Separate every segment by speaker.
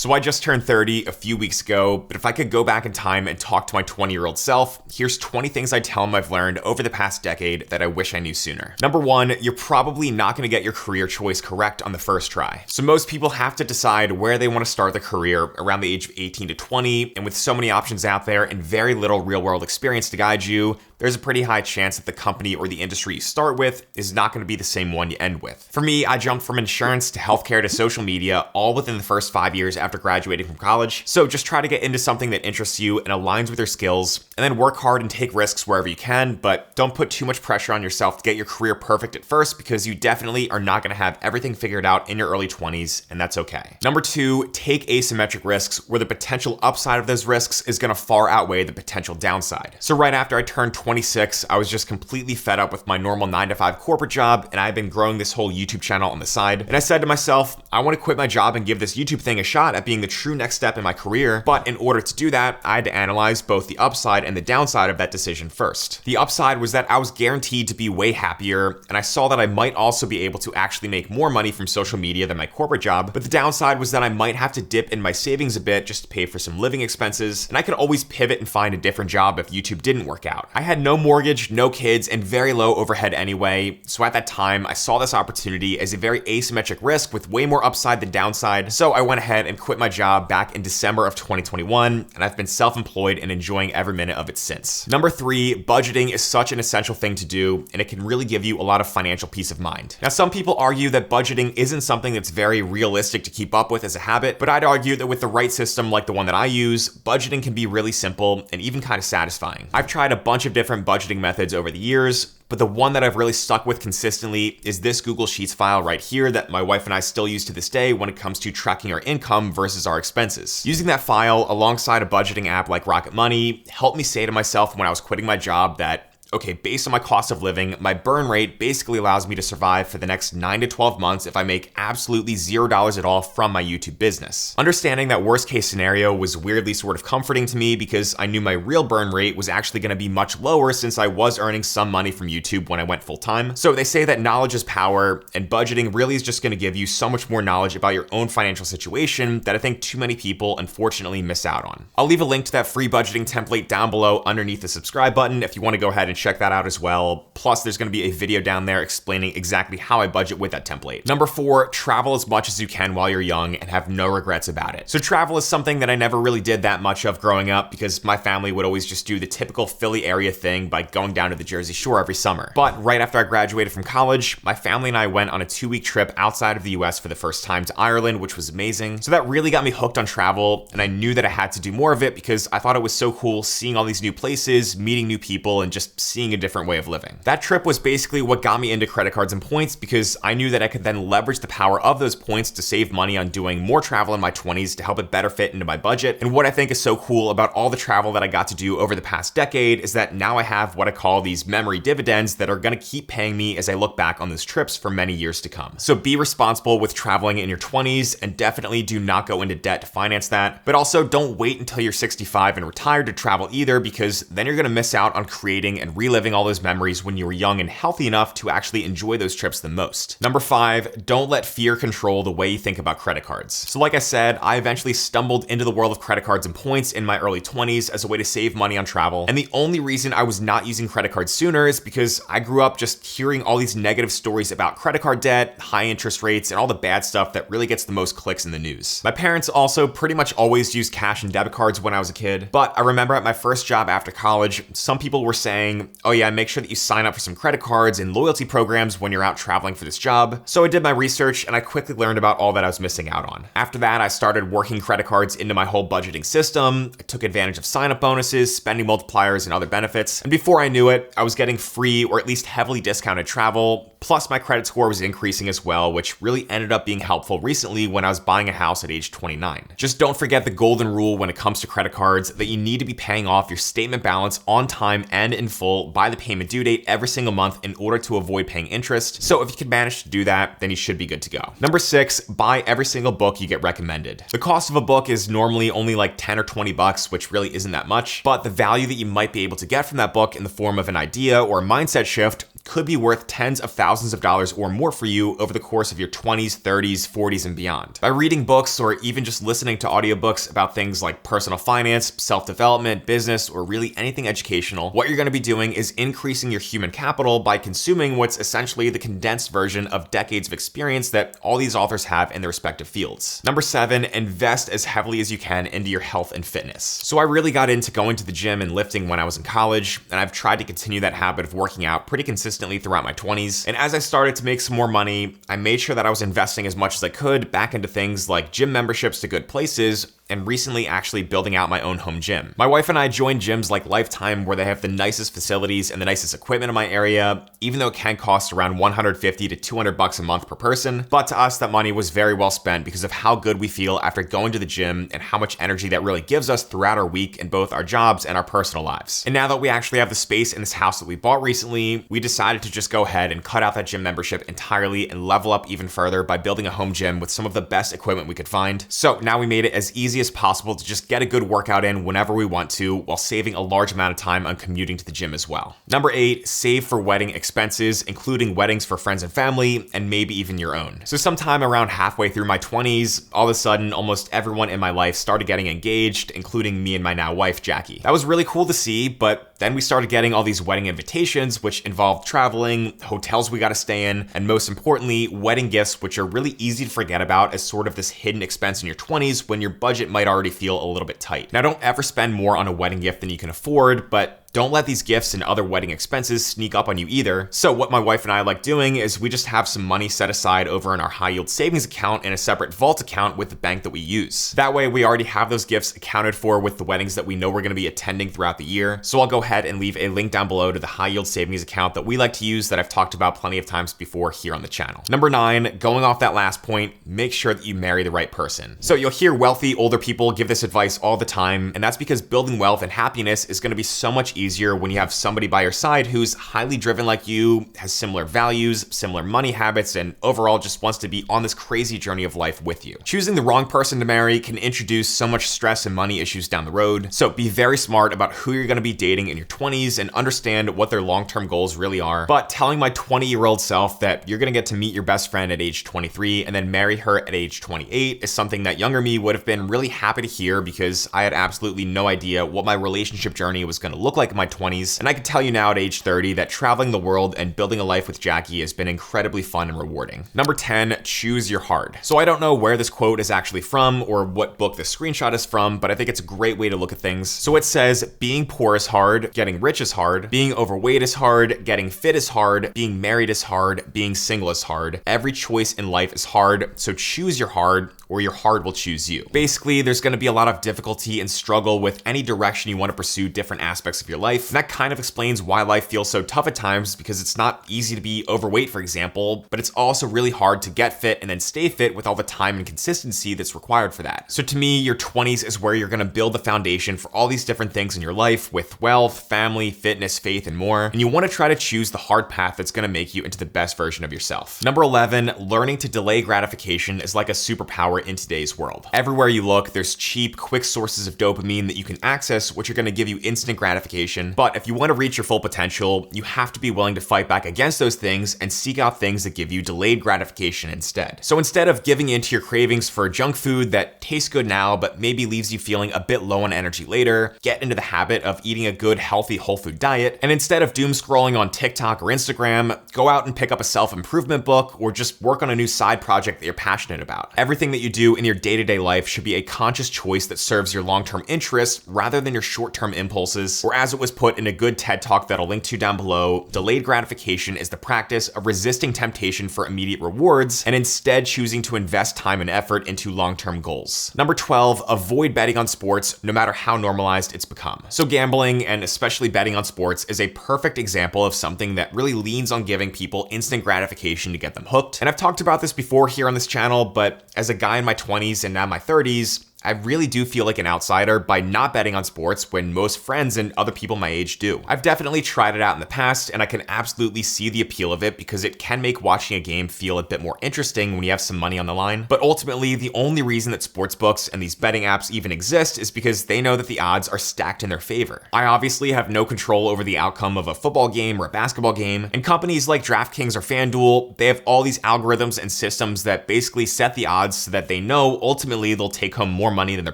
Speaker 1: So I just turned 30 a few weeks ago, but if I could go back in time and talk to my 20-year-old self, here's 20 things I tell him I've learned over the past decade that I wish I knew sooner. Number one, you're probably not going to get your career choice correct on the first try. So most people have to decide where they want to start their career around the age of 18 to 20, and with so many options out there and very little real-world experience to guide you, there's a pretty high chance that the company or the industry you start with is not going to be the same one you end with. For me, I jumped from insurance to healthcare to social media, all within the first 5 years after graduating from college. So just try to get into something that interests you and aligns with your skills, and then work hard and take risks wherever you can, but don't put too much pressure on yourself to get your career perfect at first, because you definitely are not going to have everything figured out in your early 20s, and that's okay. Number two, take asymmetric risks where the potential upside of those risks is going to far outweigh the potential downside. So right after I turned 26, I was just completely fed up with my normal 9-to-5 corporate job, and I've been growing this whole YouTube channel on the side. And I said to myself, I want to quit my job and give this YouTube thing a shot at being the true next step in my career. But in order to do that, I had to analyze both the upside and the downside of that decision first. The upside was that I was guaranteed to be way happier, and I saw that I might also be able to actually make more money from social media than my corporate job. But the downside was that I might have to dip in my savings a bit just to pay for some living expenses, and I could always pivot and find a different job if YouTube didn't work out. I had no mortgage, no kids, and very low overhead anyway, so at that time, I saw this opportunity as a very asymmetric risk with way more upside than downside, so I went ahead and quit my job back in December of 2021, and I've been self-employed and enjoying every minute of it since. Number three, budgeting is such an essential thing to do, and it can really give you a lot of financial peace of mind. Now, some people argue that budgeting isn't something that's very realistic to keep up with as a habit, but I'd argue that with the right system like the one that I use, budgeting can be really simple and even kind of satisfying. I've tried a bunch of different budgeting methods over the years, but the one that I've really stuck with consistently is this Google Sheets file right here that my wife and I still use to this day when it comes to tracking our income versus our expenses. Using that file alongside a budgeting app like Rocket Money helped me say to myself when I was quitting my job that, okay, based on my cost of living, my burn rate basically allows me to survive for the next 9 to 12 months if I make absolutely $0 at all from my YouTube business. Understanding that worst case scenario was weirdly sort of comforting to me because I knew my real burn rate was actually going to be much lower since I was earning some money from YouTube when I went full time. So they say that knowledge is power, and budgeting really is just going to give you so much more knowledge about your own financial situation that I think too many people unfortunately miss out on. I'll leave a link to that free budgeting template down below underneath the subscribe button if you want to go ahead and check that out as well. Plus, there's going to be a video down there explaining exactly how I budget with that template. Number four, travel as much as you can while you're young and have no regrets about it. So travel is something that I never really did that much of growing up because my family would always just do the typical Philly area thing by going down to the Jersey Shore every summer. But right after I graduated from college, my family and I went on a 2-week trip outside of the US for the first time to Ireland, which was amazing. So that really got me hooked on travel, and I knew that I had to do more of it because I thought it was so cool seeing all these new places, meeting new people, and just seeing a different way of living. That trip was basically what got me into credit cards and points because I knew that I could then leverage the power of those points to save money on doing more travel in my 20s to help it better fit into my budget. And what I think is so cool about all the travel that I got to do over the past decade is that now I have what I call these memory dividends that are going to keep paying me as I look back on those trips for many years to come. So be responsible with traveling in your 20s and definitely do not go into debt to finance that. But also don't wait until you're 65 and retired to travel either, because then you're going to miss out on creating and reliving all those memories when you were young and healthy enough to actually enjoy those trips the most. Number five, don't let fear control the way you think about credit cards. So like I said, I eventually stumbled into the world of credit cards and points in my early 20s as a way to save money on travel. And the only reason I was not using credit cards sooner is because I grew up just hearing all these negative stories about credit card debt, high interest rates, and all the bad stuff that really gets the most clicks in the news. My parents also pretty much always used cash and debit cards when I was a kid, but I remember at my first job after college, some people were saying, oh yeah, make sure that you sign up for some credit cards and loyalty programs when you're out traveling for this job. So I did my research and I quickly learned about all that I was missing out on. After that, I started working credit cards into my whole budgeting system. I took advantage of sign-up bonuses, spending multipliers, and other benefits. And before I knew it, I was getting free or at least heavily discounted travel. Plus my credit score was increasing as well, which really ended up being helpful recently when I was buying a house at age 29. Just don't forget the golden rule when it comes to credit cards, that you need to be paying off your statement balance on time and in full by the payment due date every single month in order to avoid paying interest. So if you can manage to do that, then you should be good to go. Number six, buy every single book you get recommended. The cost of a book is normally only like 10 or 20 bucks, which really isn't that much, but the value that you might be able to get from that book in the form of an idea or a mindset shift could be worth tens of thousands of dollars or more for you over the course of your 20s, 30s, 40s, and beyond. By reading books or even just listening to audiobooks about things like personal finance, self-development, business, or really anything educational, what you're going to be doing is increasing your human capital by consuming what's essentially the condensed version of decades of experience that all these authors have in their respective fields. Number 7, invest as heavily as you can into your health and fitness. So I really got into going to the gym and lifting when I was in college, and I've tried to continue that habit of working out pretty consistently throughout my 20s. And as I started to make some more money, I made sure that I was investing as much as I could back into things like gym memberships to good places, and recently actually building out my own home gym. My wife and I joined gyms like Lifetime, where they have the nicest facilities and the nicest equipment in my area, even though it can cost around $150 to $200 a month per person. But to us, that money was very well spent because of how good we feel after going to the gym and how much energy that really gives us throughout our week in both our jobs and our personal lives. And now that we actually have the space in this house that we bought recently, we decided to just go ahead and cut out that gym membership entirely and level up even further by building a home gym with some of the best equipment we could find. So now we made it as easy as possible to just get a good workout in whenever we want to, while saving a large amount of time on commuting to the gym as well. Number 8, save for wedding expenses, including weddings for friends and family, and maybe even your own. So sometime around halfway through my 20s, all of a sudden, almost everyone in my life started getting engaged, including me and my now wife, Jackie. That was really cool to see, but then we started getting all these wedding invitations, which involved traveling, hotels we gotta stay in, and most importantly, wedding gifts, which are really easy to forget about as sort of this hidden expense in your 20s when your budget might already feel a little bit tight. Now, don't ever spend more on a wedding gift than you can afford, but don't let these gifts and other wedding expenses sneak up on you either. So what my wife and I like doing is we just have some money set aside over in our high yield savings account in a separate vault account with the bank that we use. That way we already have those gifts accounted for with the weddings that we know we're gonna be attending throughout the year. So I'll go ahead and leave a link down below to the high yield savings account that we like to use that I've talked about plenty of times before here on the channel. Number 9, going off that last point, make sure that you marry the right person. So you'll hear wealthy older people give this advice all the time, and that's because building wealth and happiness is gonna be so much easier when you have somebody by your side who's highly driven like you, has similar values, similar money habits, and overall just wants to be on this crazy journey of life with you. Choosing the wrong person to marry can introduce so much stress and money issues down the road. So be very smart about who you're gonna be dating in your 20s and understand what their long-term goals really are. But telling my 20-year-old self that you're gonna get to meet your best friend at age 23 and then marry her at age 28 is something that younger me would have been really happy to hear, because I had absolutely no idea what my relationship journey was gonna look like in my 20s. And I can tell you now at age 30 that traveling the world and building a life with Jackie has been incredibly fun and rewarding. Number 10, choose your hard. So I don't know where this quote is actually from or what book this screenshot is from, but I think it's a great way to look at things. So it says, being poor is hard, getting rich is hard, being overweight is hard, getting fit is hard, being married is hard, being single is hard. Every choice in life is hard, so choose your hard, or your hard will choose you. Basically, there's gonna be a lot of difficulty and struggle with any direction you wanna pursue different aspects of your life. And that kind of explains why life feels so tough at times, because it's not easy to be overweight, for example, but it's also really hard to get fit and then stay fit with all the time and consistency that's required for that. So to me, your 20s is where you're gonna build the foundation for all these different things in your life with wealth, family, fitness, faith, and more. And you wanna try to choose the hard path that's gonna make you into the best version of yourself. Number 11, learning to delay gratification is like a superpower in today's world. Everywhere you look, there's cheap, quick sources of dopamine that you can access, which are gonna give you instant gratification. But if you want to reach your full potential, you have to be willing to fight back against those things and seek out things that give you delayed gratification instead. So instead of giving in to your cravings for junk food that tastes good now, but maybe leaves you feeling a bit low on energy later, get into the habit of eating a good, healthy, whole food diet. And instead of doom scrolling on TikTok or Instagram, go out and pick up a self-improvement book or just work on a new side project that you're passionate about. Everything that you do in your day-to-day life should be a conscious choice that serves your long-term interests rather than your short-term impulses, or as it was put in a good TED Talk that I'll link to down below, delayed gratification is the practice of resisting temptation for immediate rewards and instead choosing to invest time and effort into long-term goals. Number 12, avoid betting on sports no matter how normalized it's become. So gambling, and especially betting on sports, is a perfect example of something that really leans on giving people instant gratification to get them hooked. And I've talked about this before here on this channel, but as a guy in my 20s and now my 30s, I really do feel like an outsider by not betting on sports when most friends and other people my age do. I've definitely tried it out in the past, and I can absolutely see the appeal of it because it can make watching a game feel a bit more interesting when you have some money on the line. But ultimately, the only reason that sportsbooks and these betting apps even exist is because they know that the odds are stacked in their favor. I obviously have no control over the outcome of a football game or a basketball game, and companies like DraftKings or FanDuel, they have all these algorithms and systems that basically set the odds so that they know ultimately they'll take home more money than they're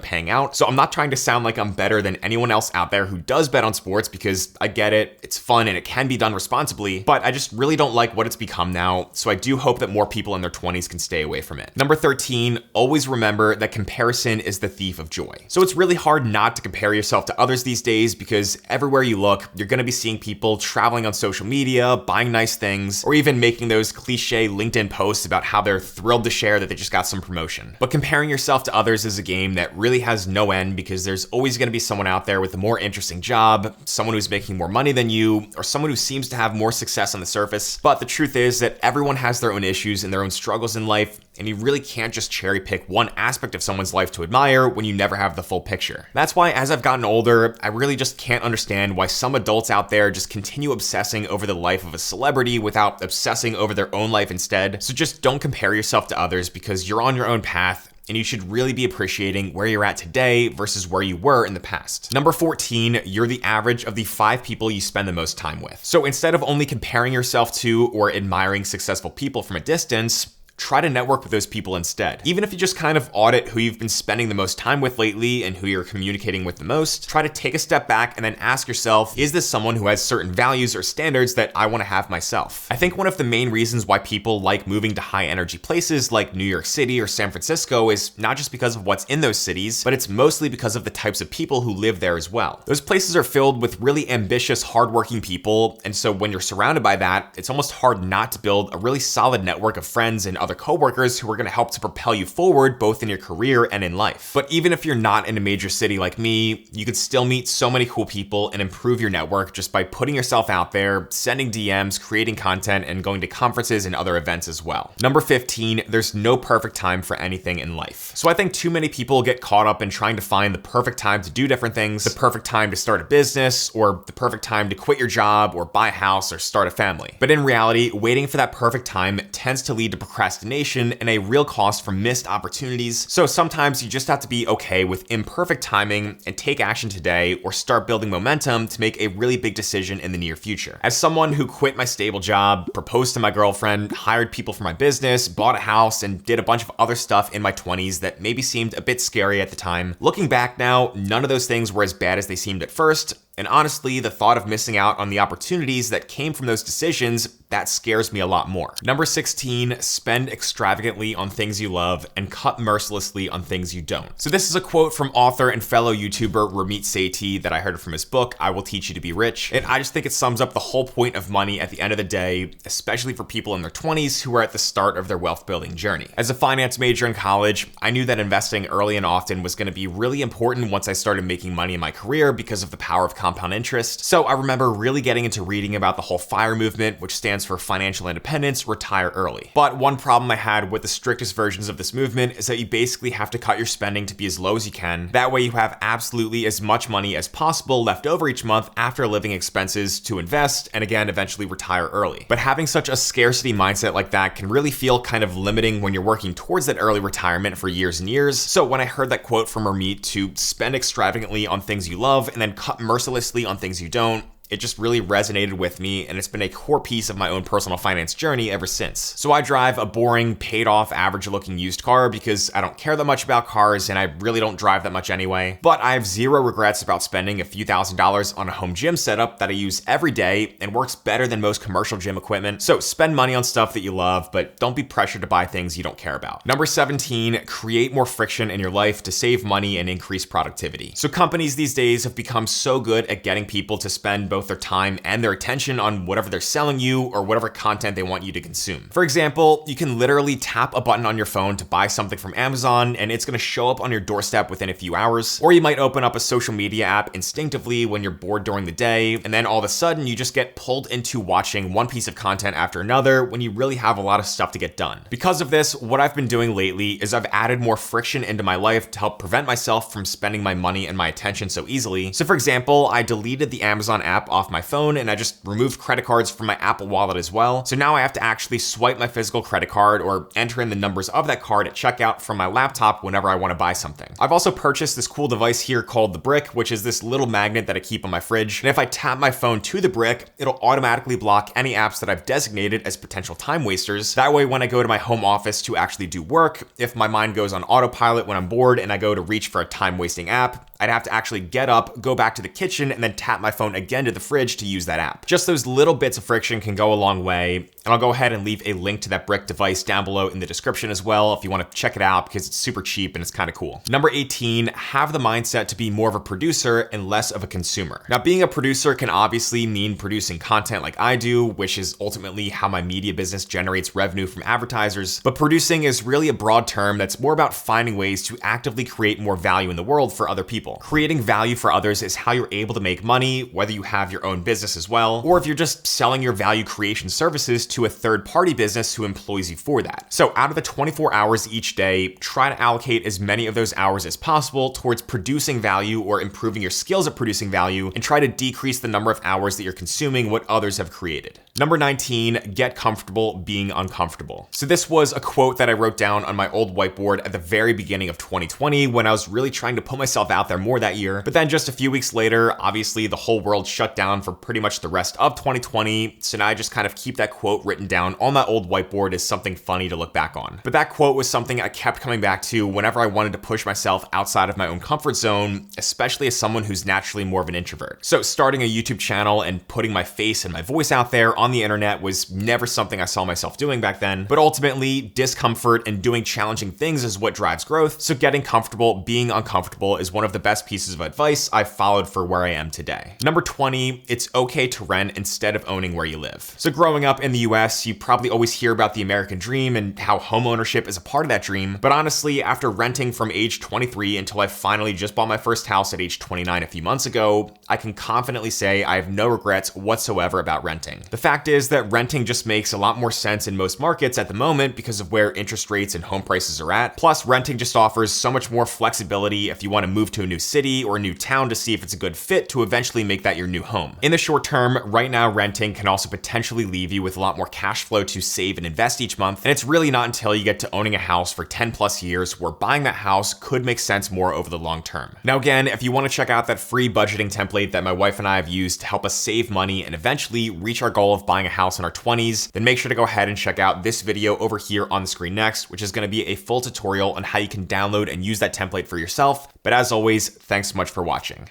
Speaker 1: paying out. So I'm not trying to sound like I'm better than anyone else out there who does bet on sports, because I get it, it's fun and it can be done responsibly, but I just really don't like what it's become now, so I do hope that more people in their 20s can stay away from it. Number 13, always remember that comparison is the thief of joy. So it's really hard not to compare yourself to others these days, because everywhere you look, you're gonna be seeing people traveling on social media, buying nice things, or even making those cliche LinkedIn posts about how they're thrilled to share that they just got some promotion. But comparing yourself to others is a game that really has no end, because there's always gonna be someone out there with a more interesting job, someone who's making more money than you, or someone who seems to have more success on the surface. But the truth is that everyone has their own issues and their own struggles in life, and you really can't just cherry pick one aspect of someone's life to admire when you never have the full picture. That's why as I've gotten older, I really just can't understand why some adults out there just continue obsessing over the life of a celebrity without obsessing over their own life instead. So just don't compare yourself to others, because you're on your own path, and you should really be appreciating where you're at today versus where you were in the past. Number 14, you're the average of the 5 people you spend the most time with. So instead of only comparing yourself to or admiring successful people from a distance, try to network with those people instead. Even if you just kind of audit who you've been spending the most time with lately and who you're communicating with the most, try to take a step back and then ask yourself, is this someone who has certain values or standards that I want to have myself? I think one of the main reasons why people like moving to high energy places like New York City or San Francisco is not just because of what's in those cities, but it's mostly because of the types of people who live there as well. Those places are filled with really ambitious, hardworking people, and so when you're surrounded by that, it's almost hard not to build a really solid network of friends and other coworkers who are going to help to propel you forward both in your career and in life. But even if you're not in a major city like me, you could still meet so many cool people and improve your network just by putting yourself out there, sending DMs, creating content, and going to conferences and other events as well. Number 15, there's no perfect time for anything in life. So I think too many people get caught up in trying to find the perfect time to do different things, the perfect time to start a business, or the perfect time to quit your job or buy a house or start a family. But in reality, waiting for that perfect time tends to lead to procrastination and a real cost for missed opportunities. So sometimes you just have to be okay with imperfect timing and take action today, or start building momentum to make a really big decision in the near future. As someone who quit my stable job, proposed to my girlfriend, hired people for my business, bought a house, and did a bunch of other stuff in my 20s that maybe seemed a bit scary at the time, looking back now, none of those things were as bad as they seemed at first. And honestly, the thought of missing out on the opportunities that came from those decisions, that scares me a lot more. Number 16, spend extravagantly on things you love and cut mercilessly on things you don't. So this is a quote from author and fellow YouTuber Ramit Sethi that I heard from his book, I Will Teach You to Be Rich. And I just think it sums up the whole point of money at the end of the day, especially for people in their 20s who are at the start of their wealth building journey. As a finance major in college, I knew that investing early and often was going to be really important once I started making money in my career because of the power of compound interest. So I remember really getting into reading about the whole FIRE movement, which stands for financial independence, retire early. But one problem I had with the strictest versions of this movement is that you basically have to cut your spending to be as low as you can. That way you have absolutely as much money as possible left over each month after living expenses to invest and again, eventually retire early. But having such a scarcity mindset like that can really feel kind of limiting when you're working towards that early retirement for years and years. So when I heard that quote from Ramit to spend extravagantly on things you love and then cut mercilessly on things you don't, it just really resonated with me, and it's been a core piece of my own personal finance journey ever since. So I drive a boring, paid-off, average-looking used car because I don't care that much about cars and I really don't drive that much anyway. But I have zero regrets about spending a few $1,000s on a home gym setup that I use every day and works better than most commercial gym equipment. So spend money on stuff that you love, but don't be pressured to buy things you don't care about. Number 17, create more friction in your life to save money and increase productivity. So companies these days have become so good at getting people to spend both both their time and their attention on whatever they're selling you or whatever content they want you to consume. For example, you can literally tap a button on your phone to buy something from Amazon and it's gonna show up on your doorstep within a few hours. Or you might open up a social media app instinctively when you're bored during the day, and then all of a sudden you just get pulled into watching one piece of content after another when you really have a lot of stuff to get done. Because of this, what I've been doing lately is I've added more friction into my life to help prevent myself from spending my money and my attention so easily. So for example, I deleted the Amazon app off my phone and I just removed credit cards from my Apple Wallet as well. So now I have to actually swipe my physical credit card or enter in the numbers of that card at checkout from my laptop whenever I want to buy something. I've also purchased this cool device here called the Brick, which is this little magnet that I keep on my fridge. And if I tap my phone to the Brick, it'll automatically block any apps that I've designated as potential time wasters. That way, when I go to my home office to actually do work, if my mind goes on autopilot when I'm bored and I go to reach for a time-wasting app, I'd have to actually get up, go back to the kitchen, and then tap my phone again to the fridge to use that app. Just those little bits of friction can go a long way, and I'll go ahead and leave a link to that Brick device down below in the description as well if you want to check it out because it's super cheap and it's kind of cool. Number 18, have the mindset to be more of a producer and less of a consumer. Now, being a producer can obviously mean producing content like I do, which is ultimately how my media business generates revenue from advertisers, but producing is really a broad term that's more about finding ways to actively create more value in the world for other people. Creating value for others is how you're able to make money, whether you have your own business as well, or if you're just selling your value creation services to a third-party business who employs you for that. So out of the 24 hours each day, try to allocate as many of those hours as possible towards producing value or improving your skills at producing value, and try to decrease the number of hours that you're consuming what others have created. Number 19, get comfortable being uncomfortable. So this was a quote that I wrote down on my old whiteboard at the very beginning of 2020 when I was really trying to put myself out there more that year. But then just a few weeks later, obviously the whole world shut down for pretty much the rest of 2020. So now I just kind of keep that quote written down on my old whiteboard as something funny to look back on. But that quote was something I kept coming back to whenever I wanted to push myself outside of my own comfort zone, especially as someone who's naturally more of an introvert. So starting a YouTube channel and putting my face and my voice out there on the internet was never something I saw myself doing back then. But ultimately, discomfort and doing challenging things is what drives growth. So getting comfortable being uncomfortable is one of the best pieces of advice I've followed for where I am today. Number 20, it's okay to rent instead of owning where you live. So growing up in the US, you probably always hear about the American dream and how homeownership is a part of that dream. But honestly, after renting from age 23 until I finally just bought my first house at age 29 a few months ago, I can confidently say I have no regrets whatsoever about renting. The fact is that renting just makes a lot more sense in most markets at the moment because of where interest rates and home prices are at. Plus, renting just offers so much more flexibility if you want to move to a new city or a new town to see if it's a good fit to eventually make that your new home. In the short term, right now, renting can also potentially leave you with a lot more cash flow to save and invest each month. And it's really not until you get to owning a house for 10 plus years where buying that house could make sense more over the long term. Now, again, if you want to check out that free budgeting template that my wife and I have used to help us save money and eventually reach our goal of buying a house in our 20s, then make sure to go ahead and check out this video over here on the screen next, which is going to be a full tutorial on how you can download and use that template for yourself. But as always, thanks so much for watching.